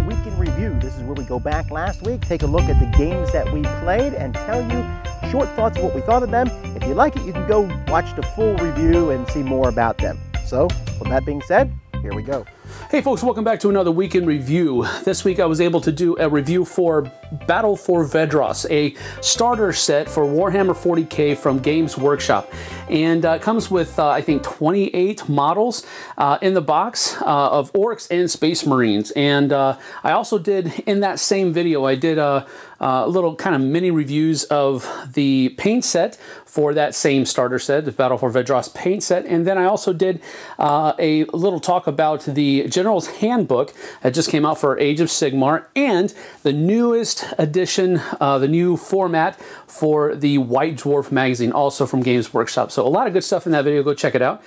Week in Review. This is where we go back last week, take a look at the games that we played, and tell you short thoughts of what we thought of them. If you like it, you can go watch the full review and see more about them. So, with that being said, here we go. Hey folks, welcome back to another Week in Review. This week I was able to do a review for Battle for Vedros, a starter set for Warhammer 40K from Games Workshop. And it comes with, I think, 28 models in the box of Orcs and Space Marines. And I also did, in that same video, I did a little kind of mini reviews of the paint set for that same starter set, the Battle for Vedros paint set. And then I also did a little talk about the General's Handbook that just came out for Age of Sigmar and the newest edition, the new format for the White Dwarf magazine, also from Games Workshop. So a lot of good stuff in that video. Go check it out.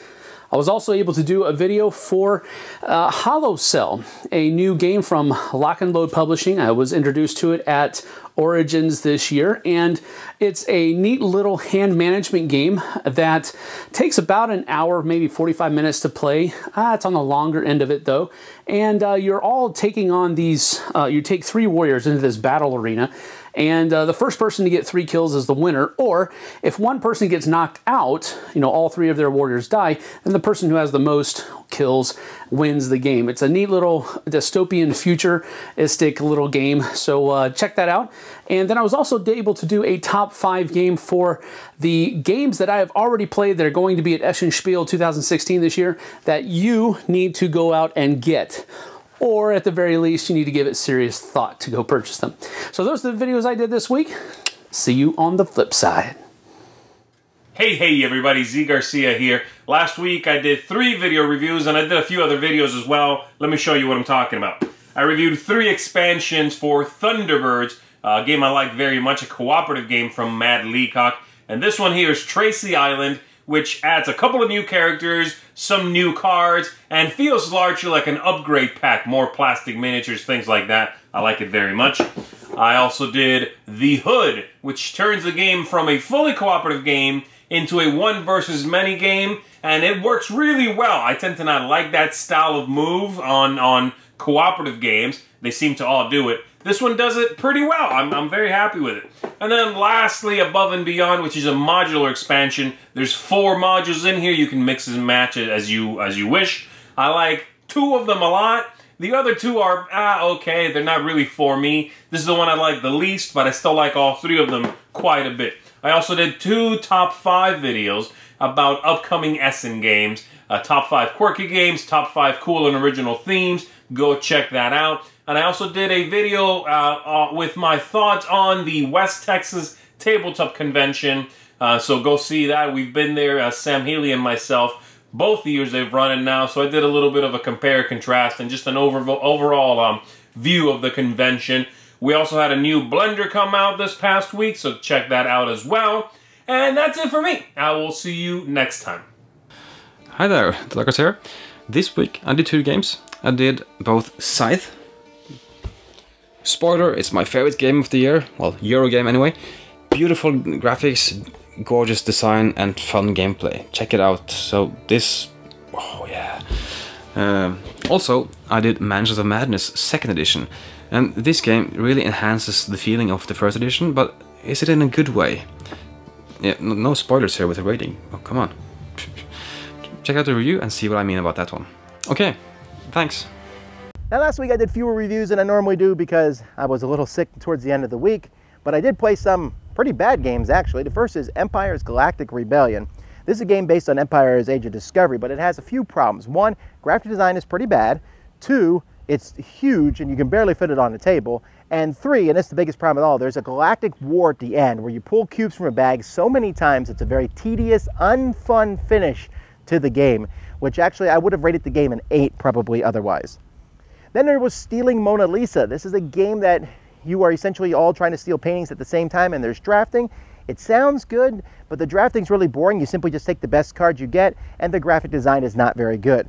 I was also able to do a video for Hollow Cell, a new game from Lock and Load Publishing. I was introduced to it at Origins this year, and it's a neat little hand management game that takes about an hour, maybe 45 minutes to play. It's on the longer end of it though, and you're all taking on these, you take 3 warriors into this battle arena, and the first person to get 3 kills is the winner, or if one person gets knocked out, you know, all 3 of their warriors die, then the person who has the most kills wins the game. It's a neat little dystopian futuristic little game, so check that out. And then I was also able to do a top 5 game for the games that I have already played that are going to be at Essen 2016 this year that you need to go out and get. Or at the very least, you need to give it serious thought to go purchase them. So those are the videos I did this week. See you on the flip side. Hey everybody, Z Garcia here. Last week I did 3 video reviews and I did a few other videos as well. Let me show you what I'm talking about. I reviewed 3 expansions for Thunderbirds, a game I like very much, a cooperative game from Matt Leacock. And this one here is Tracy Island, which adds a couple of new characters, some new cards, and feels largely like an upgrade pack, more plastic miniatures, things like that. I like it very much. I also did The Hood, which turns the game from a fully cooperative game into a 1 versus many game, and it works really well. I tend to not like that style of move on cooperative games. They seem to all do it. This one does it pretty well. I'm very happy with it. And then lastly, Above and Beyond, which is a modular expansion. There's 4 modules in here. You can mix and match it as you wish. I like 2 of them a lot. The other 2 are, okay, they're not really for me. This is the one I like the least, but I still like all 3 of them quite a bit. I also did 2 top 5 videos about upcoming Essen games. Top 5 quirky games, top 5 cool and original themes. Go check that out. And I also did a video with my thoughts on the West Texas Tabletop Convention. So go see that. We've been there, Sam Healy and myself, both years they've run it now. So I did a little bit of a compare contrast and just an overall view of the convention. We also had a new Blender come out this past week, so check that out as well. And that's it for me. I will see you next time. Hi there, Delacos here. This week I did 2 games. I did both Scythe. Spoiler, it's my favorite game of the year. Well, Euro game anyway. Beautiful graphics, gorgeous design and fun gameplay. Check it out. So this... oh yeah. Also, I did Mansions of Madness 2nd edition. And this game really enhances the feeling of the 1st edition, but is it in a good way? Yeah, no spoilers here with the rating. Oh, come on. Check out the review and see what I mean about that one. Okay, thanks. Now last week I did fewer reviews than I normally do because I was a little sick towards the end of the week, but I did play some pretty bad games actually. The first is Empire's Galactic Rebellion. This is a game based on Empire's Age of Discovery, but it has a few problems. 1, graphic design is pretty bad. 2, it's huge and you can barely fit it on the table. And 3, and this is the biggest problem of all, there's a galactic war at the end where you pull cubes from a bag so many times it's a very tedious, unfun finish to the game, which actually I would have rated the game an 8 probably otherwise. Then there was Stealing Mona Lisa. This is a game that you are essentially all trying to steal paintings at the same time, and there's drafting. It sounds good, but the drafting's really boring. You simply just take the best cards you get, and the graphic design is not very good.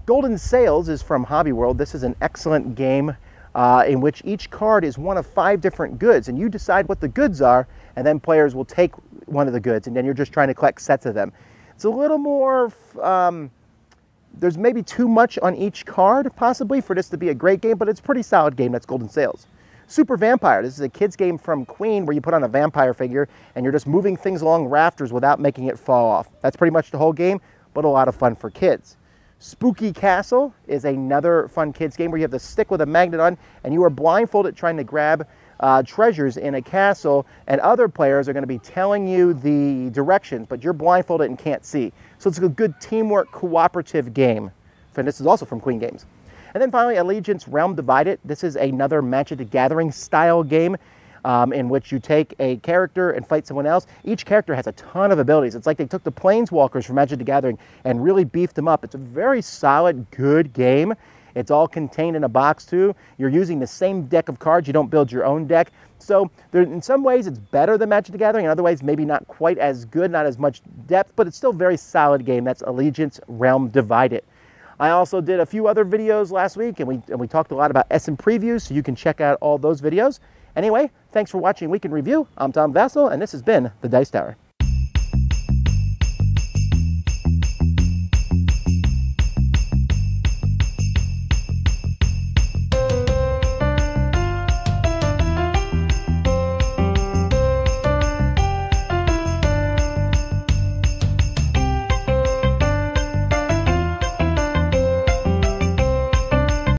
Golden Sails is from Hobby World. This is an excellent game in which each card is one of 5 different goods, and you decide what the goods are, and then players will take one of the goods, and then you're just trying to collect sets of them. It's a little more There's maybe too much on each card, possibly, for this to be a great game, but it's a pretty solid game. That's Golden Sails. Super Vampire. This is a kid's game from Queen where you put on a vampire figure and you're just moving things along rafters without making it fall off. That's pretty much the whole game, but a lot of fun for kids. Spooky Castle is another fun kids game where you have the stick with a magnet on and you are blindfolded trying to grab treasures in a castle, and other players are going to be telling you the directions, but you're blindfolded and can't see. So it's a good teamwork, cooperative game. And this is also from Queen Games. And then finally, Allegiance Realm Divided. This is another Magic the Gathering style game in which you take a character and fight someone else. Each character has a ton of abilities. It's like they took the Planeswalkers from Magic the Gathering and really beefed them up. It's a very solid, good game. It's all contained in a box too. You're using the same deck of cards. You don't build your own deck. So in some ways it's better than Magic the Gathering. In other ways maybe not quite as good, not as much depth, but it's still a very solid game. That's Allegiance Realm Divided. I also did a few other videos last week and we talked a lot about Essen previews, so you can check out all those videos. Anyway, thanks for watching Week in Review. I'm Tom Vassell and this has been The Dice Tower.